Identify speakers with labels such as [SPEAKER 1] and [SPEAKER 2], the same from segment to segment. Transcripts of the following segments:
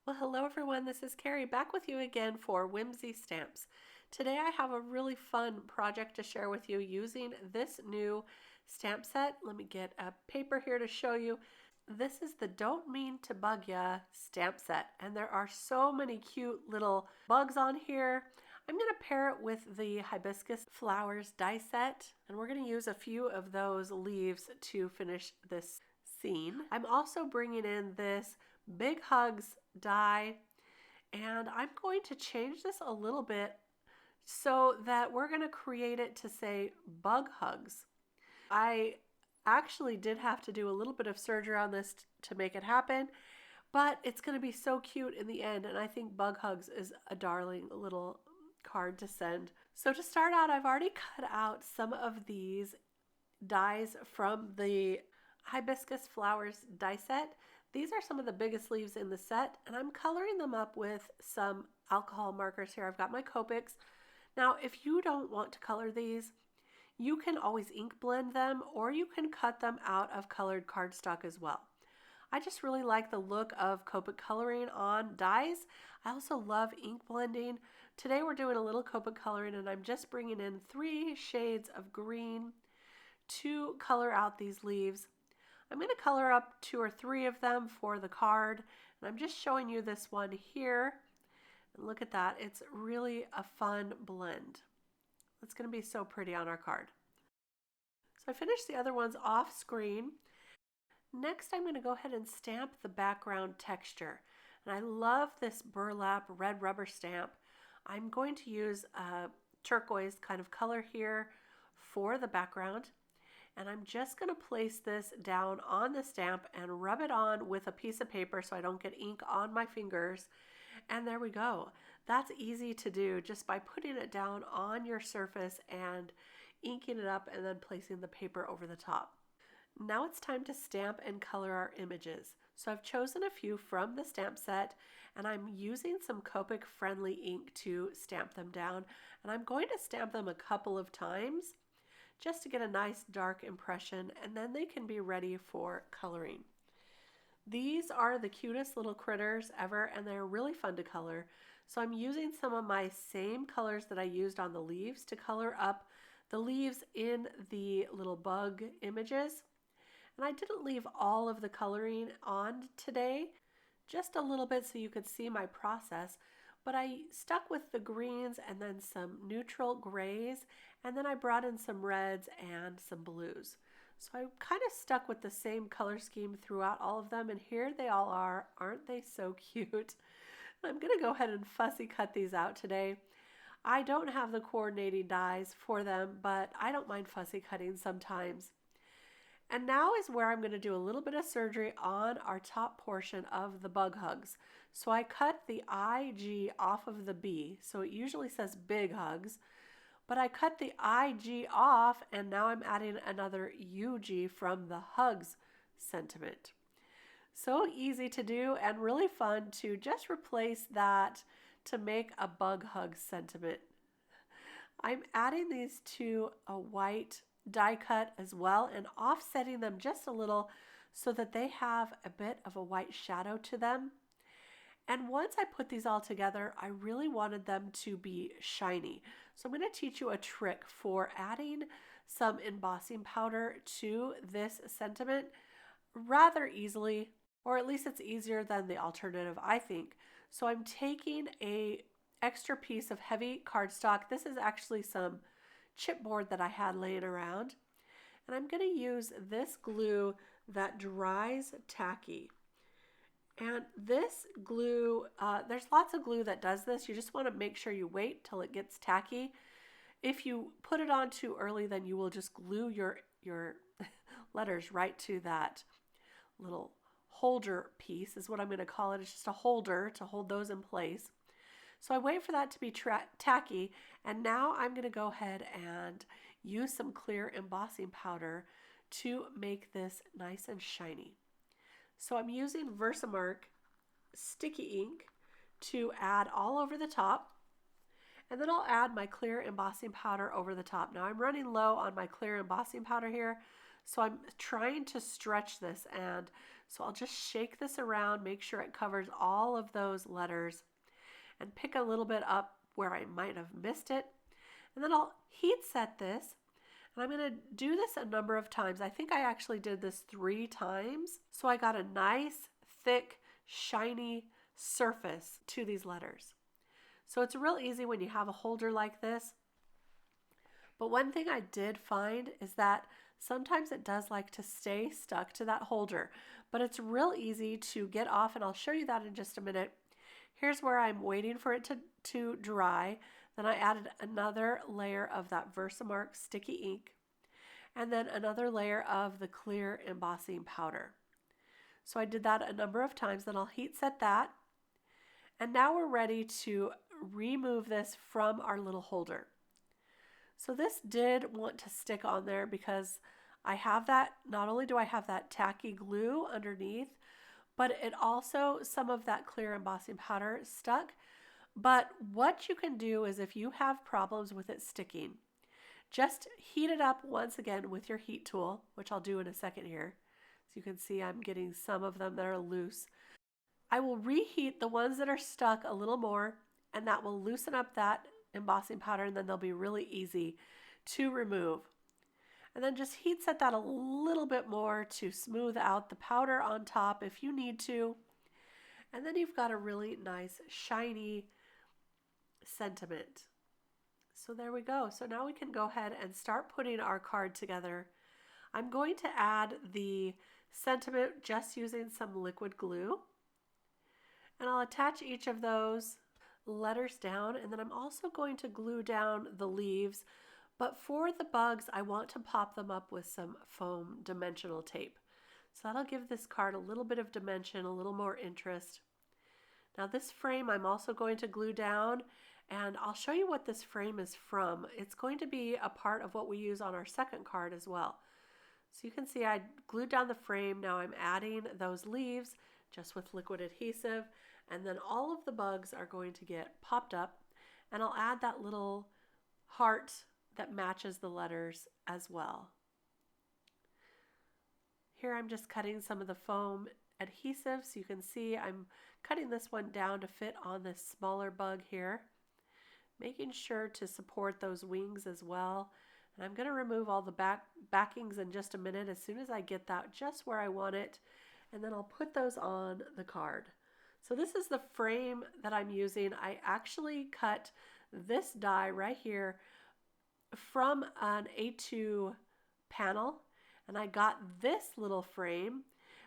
[SPEAKER 1] Well, hello everyone, this is Kari back with you again for Whimsy Stamps. Today I have a really fun project to share with you using this new stamp set. Let me get a paper here to show you. This is the Don't Mean to Bug Ya stamp set, and there are so many cute little bugs on here. I'm going to pair it with the Hibiscus Flowers die set, and we're going to use a few of those leaves to finish this scene. I'm also bringing in this Big Hugs die, and I'm going to change this a little bit so that we're going to create it to say Bug Hugs. I actually did have to do a little bit of surgery on this to make it happen, but it's going to be so cute in the end, and I think Bug Hugs is a darling little card to send. So to start out, I've already cut out some of these dies from the Hibiscus Flowers die set. These are some of the biggest leaves in the set, and I'm coloring them up with some alcohol markers here. I've got my Copics. Now, if you don't want to color these, you can always ink blend them, or you can cut them out of colored cardstock as well. I just really like the look of Copic coloring on dies. I also love ink blending. Today we're doing a little Copic coloring, and I'm just bringing in 3 shades of green to color out these leaves. I'm going to color up 2 or 3 of them for the card, and I'm just showing you this one here. And look at that, it's really a fun blend. It's going to be so pretty on our card. So I finished the other ones off screen. Next, I'm going to go ahead and stamp the background texture. And I love this Burlap red rubber stamp. I'm going to use a turquoise kind of color here for the background. And I'm just going to place this down on the stamp and rub it on with a piece of paper so I don't get ink on my fingers. And there we go. That's easy to do just by putting it down on your surface and inking it up and then placing the paper over the top. Now it's time to stamp and color our images. So I've chosen a few from the stamp set, and I'm using some Copic friendly ink to stamp them down. And I'm going to stamp them a couple of times just to get a nice dark impression, and then they can be ready for coloring. These are the cutest little critters ever, and they're really fun to color. So I'm using some of my same colors that I used on the leaves to color up the leaves in the little bug images. And I didn't leave all of the coloring on today, just a little bit so you could see my process. But I stuck with the greens and then some neutral grays, and then I brought in some reds and some blues. So I kind of stuck with the same color scheme throughout all of them, and here they all are. Aren't they so cute? I'm going to go ahead and fussy cut these out today. I don't have the coordinating dies for them, but I don't mind fussy cutting sometimes. And now is where I'm going to do a little bit of surgery on our top portion of the Bug Hugs. So I cut the IG off of the B, so it usually says Big Hugs, but I cut the IG off, and now I'm adding another UG from the Hugs sentiment. So easy to do and really fun to just replace that to make a Bug Hug sentiment. I'm adding these to a white die cut as well and offsetting them just a little so that they have a bit of a white shadow to them. And once I put these all together, I really wanted them to be shiny. So I'm going to teach you a trick for adding some embossing powder to this sentiment rather easily, or at least it's easier than the alternative, I think. So I'm taking a extra piece of heavy cardstock. This is actually some chipboard that I had laying around, and I'm going to use this glue that dries tacky. And this glue, there's lots of glue that does this. You just want to make sure you wait till it gets tacky. If you put it on too early, then you will just glue your letters right to that little holder piece is what I'm going to call it. It's just a holder to hold those in place. So I wait for that to be tacky, and now I'm going to go ahead and use some clear embossing powder to make this nice and shiny. So I'm using VersaMark sticky ink to add all over the top, and then I'll add my clear embossing powder over the top. Now I'm running low on my clear embossing powder here, So I'm trying to stretch this, and so I'll just shake this around, make sure it covers all of those letters, and pick a little bit up where I might have missed it. And then I'll heat set this, and I'm going to do this a number of times. I think I actually did this 3 times. So I got a nice, thick, shiny surface to these letters. So it's real easy when you have a holder like this. But one thing I did find is that sometimes it does like to stay stuck to that holder, but it's real easy to get off, and I'll show you that in just a minute. Here's where I'm waiting for it to dry. Then I added another layer of that VersaMark sticky ink, and then another layer of the clear embossing powder. So I did that a number of times, then I'll heat set that. And now we're ready to remove this from our little holder. So this did want to stick on there because I have that, not only do I have that tacky glue underneath, but it also, some of that clear embossing powder stuck. But what you can do is if you have problems with it sticking, just heat it up once again with your heat tool, which I'll do in a second here. So you can see I'm getting some of them that are loose. I will reheat the ones that are stuck a little more, and that will loosen up that embossing powder, and then they'll be really easy to remove. And then just heat set that a little bit more to smooth out the powder on top if you need to. And then you've got a really nice shiny sentiment. So there we go. So now we can go ahead and start putting our card together. I'm going to add the sentiment just using some liquid glue. And I'll attach each of those letters down, and then I'm also going to glue down the leaves, but for the bugs I want to pop them up with some foam dimensional tape. So that'll give this card a little bit of dimension, a little more interest. Now this frame I'm also going to glue down, and I'll show you what this frame is from. It's going to be a part of what we use on our second card as well. So you can see I glued down the frame. Now I'm adding those leaves just with liquid adhesive, and then all of the bugs are going to get popped up, and I'll add that little heart that matches the letters as well. Here I'm just cutting some of the foam adhesive, so you can see I'm cutting this one down to fit on this smaller bug here, making sure to support those wings as well. And I'm going to remove all the backings in just a minute as soon as I get that just where I want it, and then I'll put those on the card. So this is the frame that I'm using. I actually cut this die right here from an A2 panel, and I got this little frame,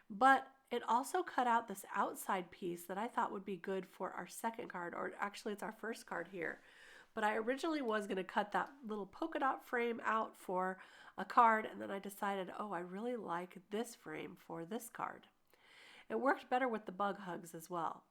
[SPEAKER 1] but it also cut out this outside piece that I thought would be good for our second card, or actually it's our first card here. But I originally was going to cut that little polka dot frame out for a card, and then I decided, oh, I really like this frame for this card. It worked better with the bug hugs as well.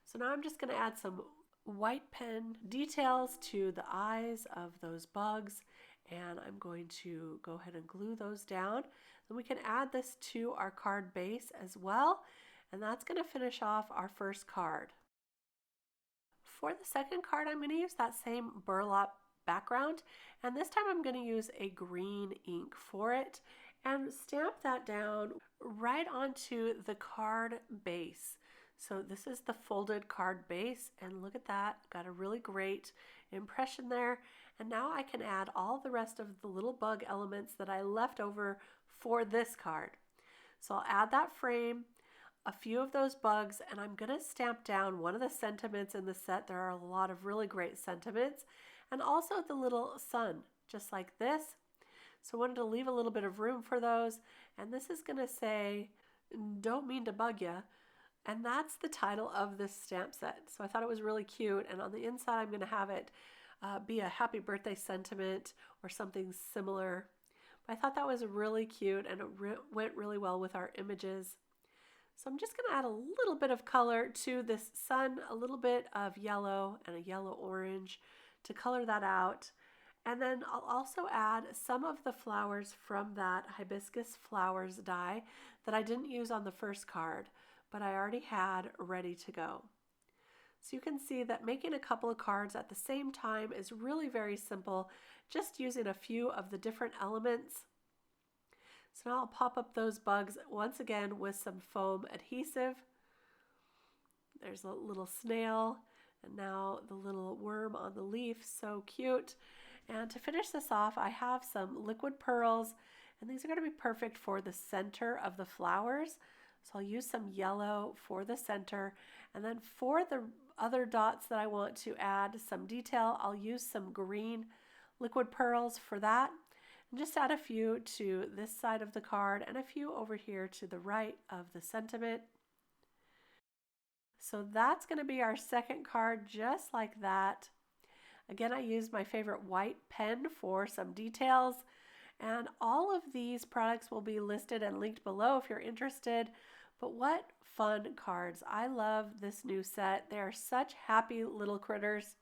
[SPEAKER 1] So now I'm just going to add some white pen details to the eyes of those bugs, and I'm going to go ahead and glue those down. Then we can add this to our card base as well, and that's going to finish off our first card. For the second card, I'm going to use that same burlap background, and this time I'm going to use a green ink for it and stamp that down right onto the card base. So this is the folded card base, and look at that, got a really great impression there. And now I can add all the rest of the little bug elements that I left over for this card. So I'll add that frame, a few of those bugs, and I'm going to stamp down one of the sentiments in the set. There are a lot of really great sentiments, and also the little sun, just like this. So I wanted to leave a little bit of room for those, and this is going to say, "Don't mean to bug ya," and that's the title of this stamp set. So I thought it was really cute, and on the inside I'm going to have it be a happy birthday sentiment or something similar. But I thought that was really cute, and it went really well with our images. So I'm just going to add a little bit of color to this sun, a little bit of yellow and a yellow orange to color that out. And then I'll also add some of the flowers from that Hibiscus flowers die that I didn't use on the first card, but I already had ready to go. So you can see that making a couple of cards at the same time is really very simple, just using a few of the different elements. So now I'll pop up those bugs once again with some foam adhesive. There's a little snail, and now the little worm on the leaf, so cute. And to finish this off, I have some liquid pearls, and these are going to be perfect for the center of the flowers. So I'll use some yellow for the center, and then for the other dots that I want to add some detail, I'll use some green liquid pearls for that. And just add a few to this side of the card and a few over here to the right of the sentiment. So that's going to be our second card, just like that. Again, I used my favorite white pen for some details, and all of these products will be listed and linked below if you're interested. But what fun cards. I love this new set. They are such happy little critters.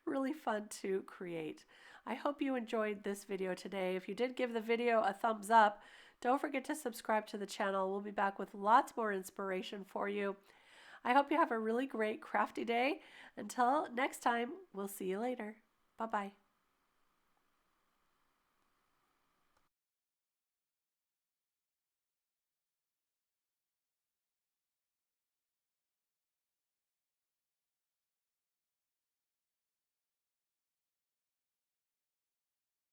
[SPEAKER 1] Really fun to create. I hope you enjoyed this video today. If you did, give the video a thumbs up. Don't forget to subscribe to the channel. We'll be back with lots more inspiration for you. I hope you have a really great crafty day. Until next time, we'll see you later. Bye-bye.